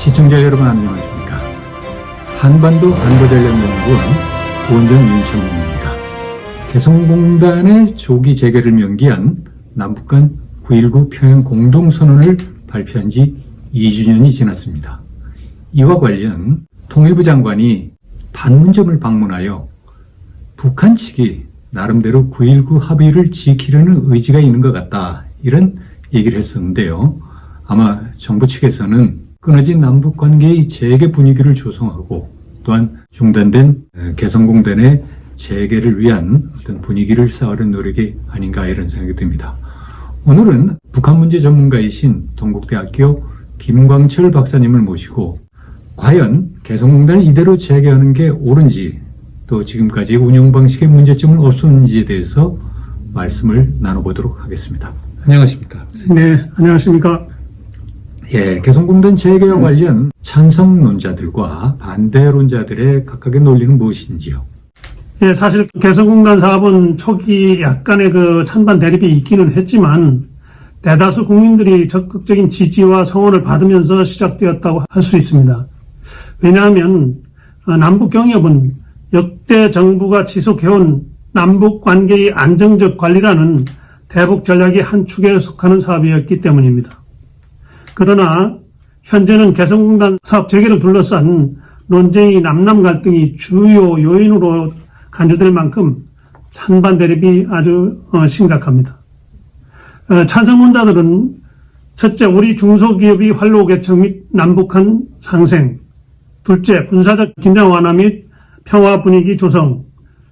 시청자 여러분 안녕하십니까. 한반도 안보전략연구원 보훈전 윤천문입니다. 개성공단의 조기 재개를 명기한 남북 간 9.19 평양 공동선언을 발표한 지 2주년이 지났습니다. 이와 관련 통일부 장관이 판문점을 방문하여 북한 측이 나름대로 9.19 합의를 지키려는 의지가 있는 것 같다, 이런 얘기를 했었는데요. 아마 정부 측에서는 끊어진 남북관계의 재개 분위기를 조성하고 또한 중단된 개성공단의 재개를 위한 어떤 분위기를 쌓으려는 노력이 아닌가, 이런 생각이 듭니다. 오늘은 북한 문제 전문가이신 동국대학교 김광철 박사님을 모시고 과연 개성공단을 이대로 재개하는 게 옳은지, 또 지금까지 운영 방식의 문제점은 없었는지에 대해서 말씀을 나눠보도록 하겠습니다. 안녕하십니까? 네, 안녕하십니까? 예, 개성공단 재개와 관련 찬성론자들과 반대론자들의 각각의 논리는 무엇인지요? 예, 사실 개성공단 사업은 초기 약간의 찬반 대립이 있기는 했지만 대다수 국민들이 적극적인 지지와 성원을 받으면서 시작되었다고 할 수 있습니다. 왜냐하면 남북 경협은 역대 정부가 지속해온 남북 관계의 안정적 관리라는 대북 전략의 한 축에 속하는 사업이었기 때문입니다. 그러나 현재는 개성공단 사업 재개를 둘러싼 논쟁의 남남 갈등이 주요 요인으로 간주될 만큼 찬반 대립이 아주 심각합니다. 찬성론자들은 첫째, 우리 중소기업의 활로 개척 및 남북한 상생; 둘째, 군사적 긴장 완화 및 평화 분위기 조성;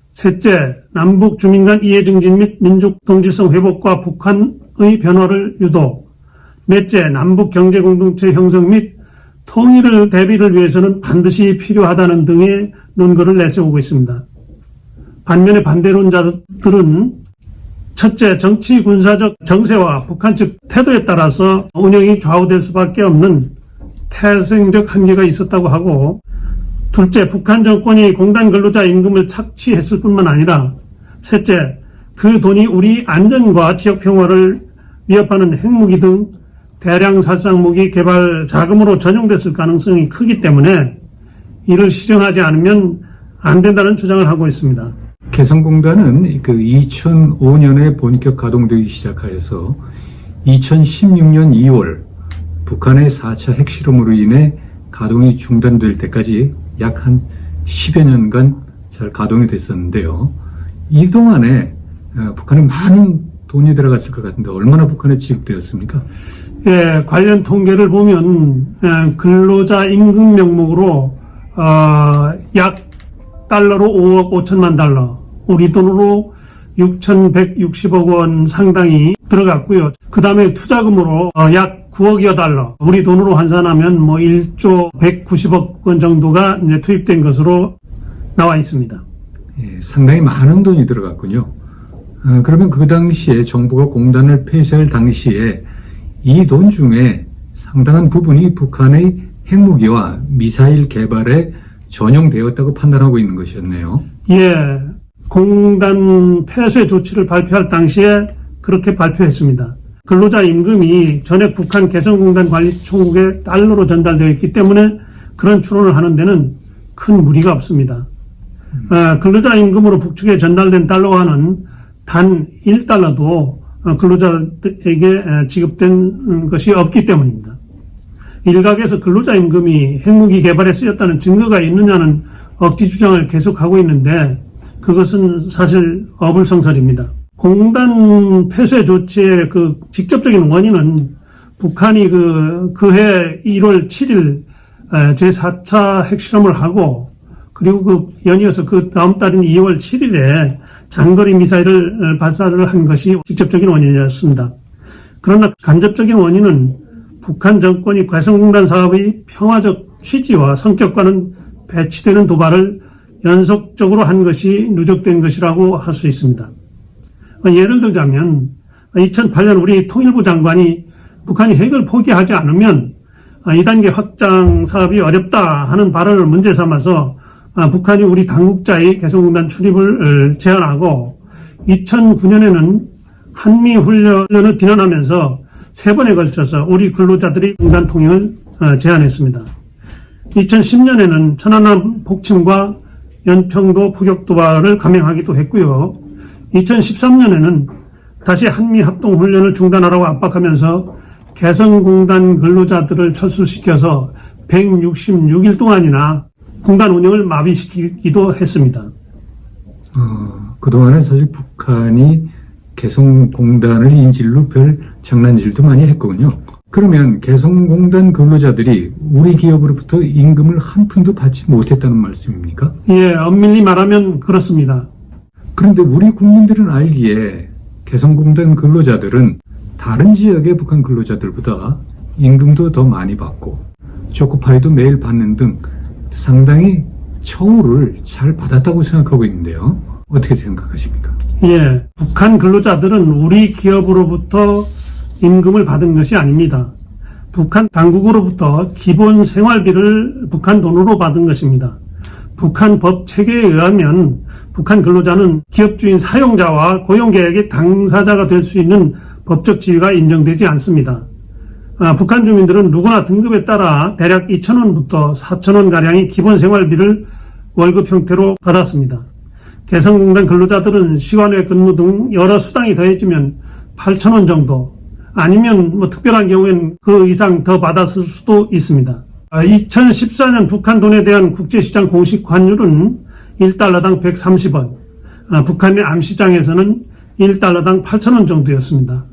셋째, 남북 주민 간 이해 증진 및 민족 동질성 회복과 북한의 변화를 유도; 넷째, 남북 경제 공동체 형성 및 통일을 대비를 위해서는 반드시 필요하다는 등의 논거를 내세우고 있습니다. 반면에 반대론자들은 첫째, 정치 군사적 정세와 북한 측 태도에 따라서 운영이 좌우될 수밖에 없는 태생적 한계가 있었다고 하고, 둘째, 북한 정권이 공단 근로자 임금을 착취했을 뿐만 아니라, 셋째, 그 돈이 우리 안전과 지역 평화를 위협하는 핵무기 등 대량 살상 무기 개발 자금으로 전용됐을 가능성이 크기 때문에 이를 시정하지 않으면 안 된다는 주장을 하고 있습니다. 개성공단은 2005년에 본격 가동되기 시작하여서 2016년 2월 북한의 4차 핵실험으로 인해 가동이 중단될 때까지 약 한 10여 년간 잘 가동이 됐었는데요. 이 동안에 북한에 많은 돈이 들어갔을 것 같은데 얼마나 북한에 지급되었습니까? 예, 관련 통계를 보면 근로자 임금 명목으로 약 달러로 5억 5천만 달러, 우리 돈으로 6,160억 원 상당이 들어갔고요. 그 다음에 투자금으로 약 9억여 달러, 우리 돈으로 환산하면 1조 190억 원 정도가 이제 투입된 것으로 나와 있습니다. 예, 상당히 많은 돈이 들어갔군요. 그러면 그 당시에 정부가 공단을 폐쇄할 당시에 이 돈 중에 상당한 부분이 북한의 핵무기와 미사일 개발에 전용되었다고 판단하고 있는 것이었네요. 예, 공단 폐쇄 조치를 발표할 당시에 그렇게 발표했습니다. 근로자 임금이 전액 북한 개성공단 관리총국에 달러로 전달되어 있기 때문에 그런 추론을 하는 데는 큰 무리가 없습니다. 근로자 임금으로 북측에 전달된 달러와는 단 1달러도 근로자에게 지급된 것이 없기 때문입니다. 일각에서 근로자 임금이 핵무기 개발에 쓰였다는 증거가 있느냐는 억지 주장을 계속하고 있는데 그것은 사실 어불성설입니다. 공단 폐쇄 조치의 직접적인 원인은 북한이 그해 1월 7일 제4차 핵실험을 하고, 그리고 연이어서 그 다음 달인 2월 7일에 장거리 미사일을 발사를 한 것이 직접적인 원인이었습니다. 그러나 간접적인 원인은 북한 정권이 개성공단 사업의 평화적 취지와 성격과는 배치되는 도발을 연속적으로 한 것이 누적된 것이라고 할 수 있습니다. 예를 들자면 2008년 우리 통일부 장관이 북한이 핵을 포기하지 않으면 2단계 확장 사업이 어렵다 하는 발언을 문제 삼아서 북한이 우리 당국자의 개성공단 출입을 제한하고, 2009년에는 한미훈련을 비난하면서 3번에 걸쳐서 우리 근로자들이 공단 통행을 제한했습니다. 2010년에는 천안함 폭침과 연평도 포격 도발을 감행하기도 했고요. 2013년에는 다시 한미합동훈련을 중단하라고 압박하면서 개성공단 근로자들을 철수시켜서 166일 동안이나 공단 운영을 마비시키기도 했습니다. 그동안에 사실 북한이 개성공단을 인질로 별 장난질도 많이 했거든요. 그러면 개성공단 근로자들이 우리 기업으로부터 임금을 한 푼도 받지 못했다는 말씀입니까? 예, 엄밀히 말하면 그렇습니다. 그런데 우리 국민들은 알기에 개성공단 근로자들은 다른 지역의 북한 근로자들보다 임금도 더 많이 받고 초코파이도 매일 받는 등 상당히 처우를 잘 받았다고 생각하고 있는데요. 어떻게 생각하십니까? 예, 북한 근로자들은 우리 기업으로부터 임금을 받은 것이 아닙니다. 북한 당국으로부터 기본 생활비를 북한 돈으로 받은 것입니다. 북한 법 체계에 의하면 북한 근로자는 기업주인 사용자와 고용계약의 당사자가 될 수 있는 법적 지위가 인정되지 않습니다. 북한 주민들은 누구나 등급에 따라 대략 2,000원부터 4,000원가량의 기본 생활비를 월급 형태로 받았습니다. 개성공단 근로자들은 시간외 근무 등 여러 수당이 더해지면 8,000원 정도, 아니면 특별한 경우엔 그 이상 더 받았을 수도 있습니다. 2014년 북한 돈에 대한 국제시장 공식 환율은 1달러당 130원, 북한의 암시장에서는 1달러당 8,000원 정도였습니다.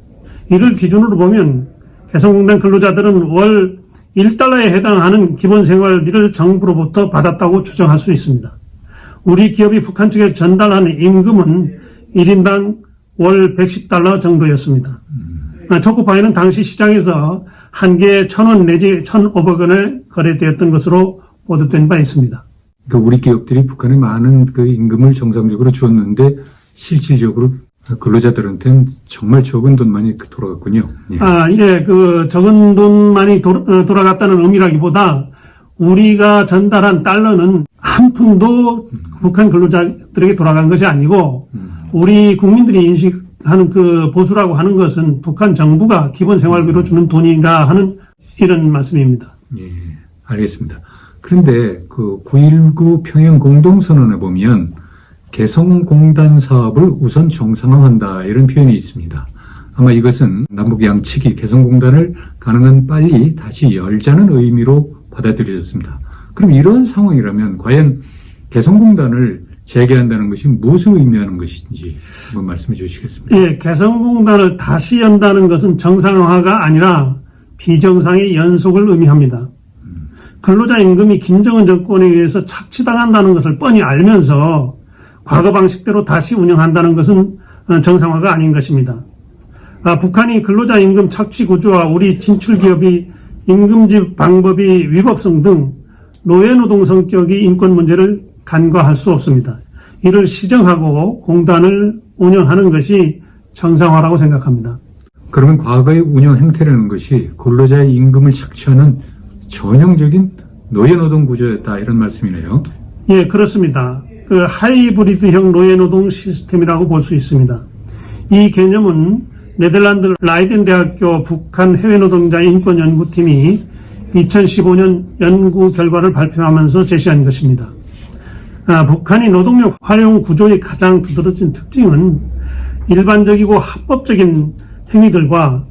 이를 기준으로 보면 개성공단 근로자들은 월 1달러에 해당하는 기본 생활비를 정부로부터 받았다고 추정할 수 있습니다. 우리 기업이 북한 측에 전달하는 임금은 1인당 월 110달러 정도였습니다. 초코파이는 당시 시장에서 한 개에 1,000원 내지 1,500원에 거래되었던 것으로 보도된 바 있습니다. 그러니까 우리 기업들이 북한에 많은 그 임금을 정상적으로 줬는데 실질적으로 근로자들한테는 정말 적은 돈만이 돌아갔군요. 예. 예, 그 적은 돈만이 돌아갔다는 의미라기보다 우리가 전달한 달러는 한 푼도 북한 근로자들에게 돌아간 것이 아니고 우리 국민들이 인식하는 그 보수라고 하는 것은 북한 정부가 기본 생활비로 주는 돈인가 하는 이런 말씀입니다. 예, 알겠습니다. 그런데 그 9.19 평양 공동선언에 보면 개성공단 사업을 우선 정상화한다 이런 표현이 있습니다. 아마 이것은 남북 양측이 개성공단을 가능한 빨리 다시 열자는 의미로 받아들여졌습니다. 그럼 이런 상황이라면 과연 개성공단을 재개한다는 것이 무엇을 의미하는 것인지 한번 말씀해 주시겠습니까? 예, 개성공단을 다시 연다는 것은 정상화가 아니라 비정상의 연속을 의미합니다. 근로자 임금이 김정은 정권에 의해서 착취당한다는 것을 뻔히 알면서 과거 방식대로 다시 운영한다는 것은 정상화가 아닌 것입니다. 북한이 근로자 임금 착취 구조와 우리 진출기업이 임금집 방법이 위법성 등 노예노동 성격이 인권 문제를 간과할 수 없습니다. 이를 시정하고 공단을 운영하는 것이 정상화라고 생각합니다. 그러면 과거의 운영 행태라는 것이 근로자의 임금을 착취하는 전형적인 노예노동 구조였다 이런 말씀이네요. 예, 그렇습니다. 그 하이브리드형 노예노동 시스템이라고 볼 수 있습니다. 이 개념은 네덜란드 라이덴 대학교 북한 해외노동자 인권연구팀이 2015년 연구 결과를 발표하면서 제시한 것입니다. 북한이 노동력 활용 구조의 가장 두드러진 특징은 일반적이고 합법적인 행위들과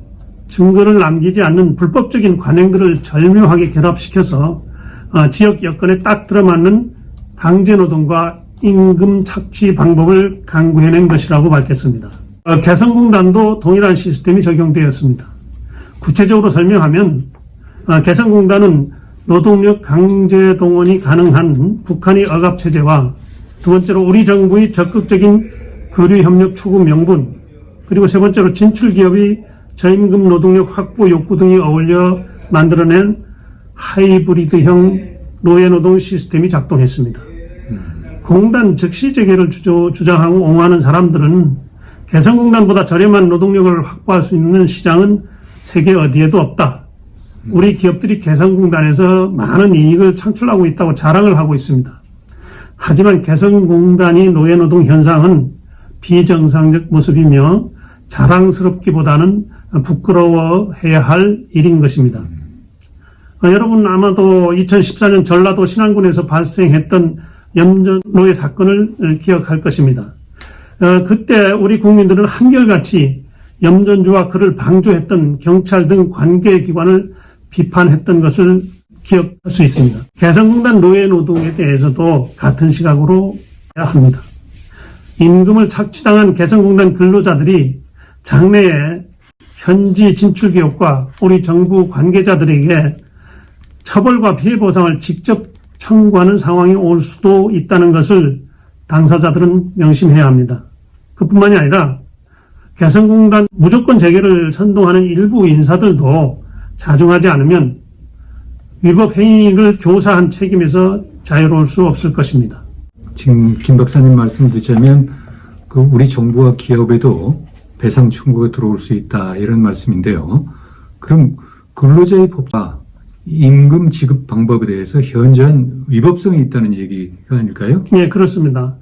증거를 남기지 않는 불법적인 관행들을 절묘하게 결합시켜서 지역 여건에 딱 들어맞는 강제노동과 임금 착취 방법을 강구해낸 것이라고 밝혔습니다. 개성공단도 동일한 시스템이 적용되었습니다. 구체적으로 설명하면 개성공단은 노동력 강제 동원이 가능한 북한의 억압체제와 두 번째로 우리 정부의 적극적인 교류협력 추구 명분, 그리고 세 번째로 진출기업이 저임금 노동력 확보 욕구 등이 어울려 만들어낸 하이브리드형 노예노동 시스템이 작동했습니다. 공단 즉시 재개를 주장하고 옹호하는 사람들은 개성공단보다 저렴한 노동력을 확보할 수 있는 시장은 세계 어디에도 없다. 우리 기업들이 개성공단에서 많은 이익을 창출하고 있다고 자랑을 하고 있습니다. 하지만 개성공단이 노예노동 현상은 비정상적 모습이며 자랑스럽기보다는 부끄러워해야 할 일인 것입니다. 여러분 아마도 2014년 전라도 신안군에서 발생했던 염전노예 사건을 기억할 것입니다. 그때 우리 국민들은 한결같이 염전주와 그를 방조했던 경찰 등 관계기관을 비판했던 것을 기억할 수 있습니다. 개성공단 노예 노동에 대해서도 같은 시각으로 해야 합니다. 임금을 착취당한 개성공단 근로자들이 장래에 현지 진출기업과 우리 정부 관계자들에게 처벌과 피해 보상을 직접 청구하는 상황이 올 수도 있다는 것을 당사자들은 명심해야 합니다. 그뿐만이 아니라 개성공단 무조건 재개를 선동하는 일부 인사들도 자중하지 않으면 위법 행위를 교사한 책임에서 자유로울 수 없을 것입니다. 지금 김 박사님 말씀 듣자면 우리 정부와 기업에도 배상 청구가 들어올 수 있다 이런 말씀인데요. 그럼 근로자의 법과 임금 지급 방법에 대해서 현저한 위법성이 있다는 얘기가 아닐까요? 네, 그렇습니다.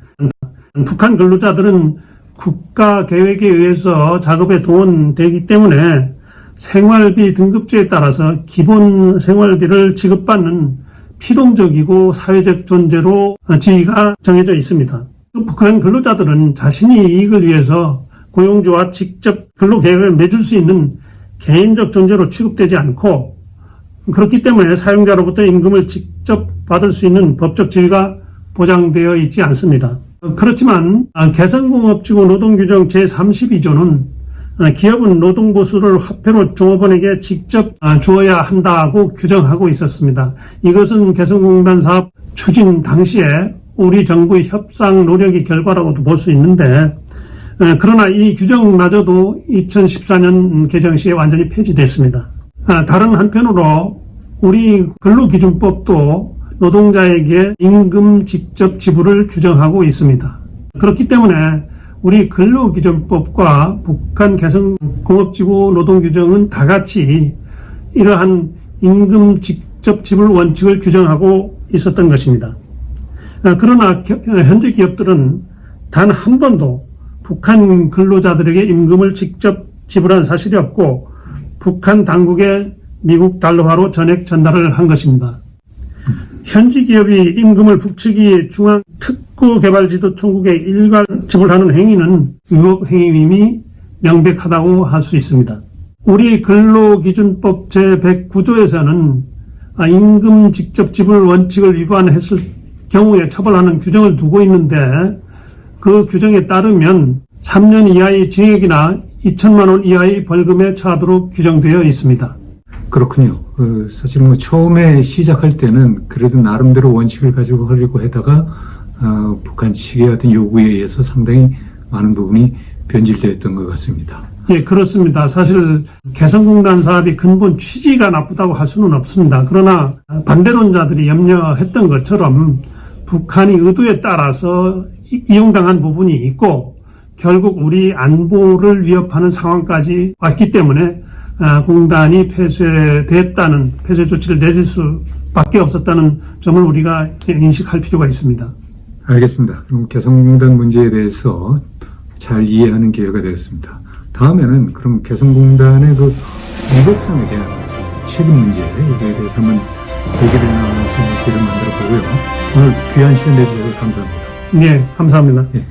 북한 근로자들은 국가 계획에 의해서 작업에 동원되기 때문에 생활비 등급제에 따라서 기본 생활비를 지급받는 피동적이고 사회적 존재로 지위가 정해져 있습니다. 북한 근로자들은 자신이 이익을 위해서 고용주와 직접 근로계획을 맺을 수 있는 개인적 존재로 취급되지 않고 그렇기 때문에 사용자로부터 임금을 직접 받을 수 있는 법적 지위가 보장되어 있지 않습니다. 그렇지만 개성공업지구 노동규정 제32조는 기업은 노동보수를 화폐로 종업원에게 직접 주어야 한다고 규정하고 있었습니다. 이것은 개성공단 사업 추진 당시에 우리 정부의 협상 노력의 결과라고도 볼 수 있는데 그러나 이 규정마저도 2014년 개정 시에 완전히 폐지됐습니다. 다른 한편으로 우리 근로기준법도 노동자에게 임금 직접 지불을 규정하고 있습니다. 그렇기 때문에 우리 근로기준법과 북한 개성공업지구 노동규정은 다 같이 이러한 임금 직접 지불 원칙을 규정하고 있었던 것입니다. 그러나 현재 기업들은 단 한 번도 북한 근로자들에게 임금을 직접 지불한 사실이 없고 북한 당국에 미국 달러화로 전액 전달을 한 것입니다. 현지 기업이 임금을 북측이 중앙특구개발지도총국에 일괄 지불하는 행위는 위법 행위임이 명백하다고 할 수 있습니다. 우리 근로기준법 제109조에서는 임금 직접 지불 원칙을 위반했을 경우에 처벌하는 규정을 두고 있는데 그 규정에 따르면 3년 이하의 징역이나 2천만 원 이하의 벌금에 처하도록 규정되어 있습니다. 그렇군요. 사실 처음에 시작할 때는 그래도 나름대로 원칙을 가지고 하려고 하다가 북한 측의 어떤 요구에 의해서 상당히 많은 부분이 변질되었던 것 같습니다. 예, 그렇습니다. 사실 개성공단 사업이 근본 취지가 나쁘다고 할 수는 없습니다. 그러나 반대론자들이 염려했던 것처럼 북한이 의도에 따라서 이용당한 부분이 있고 결국 우리 안보를 위협하는 상황까지 왔기 때문에 공단이 폐쇄됐다는 폐쇄 조치를 내릴 수밖에 없었다는 점을 우리가 인식할 필요가 있습니다. 알겠습니다. 그럼 개성공단 문제에 대해서 잘 이해하는 기회가 되었습니다. 다음에는 그럼 개성공단의 위법성에 대한 책임 문제에 대해서 한번 얘기를 나누는 기회를 만들어 보고요. 오늘 귀한 시간 내주셔서 감사합니다. 네, 감사합니다. 네.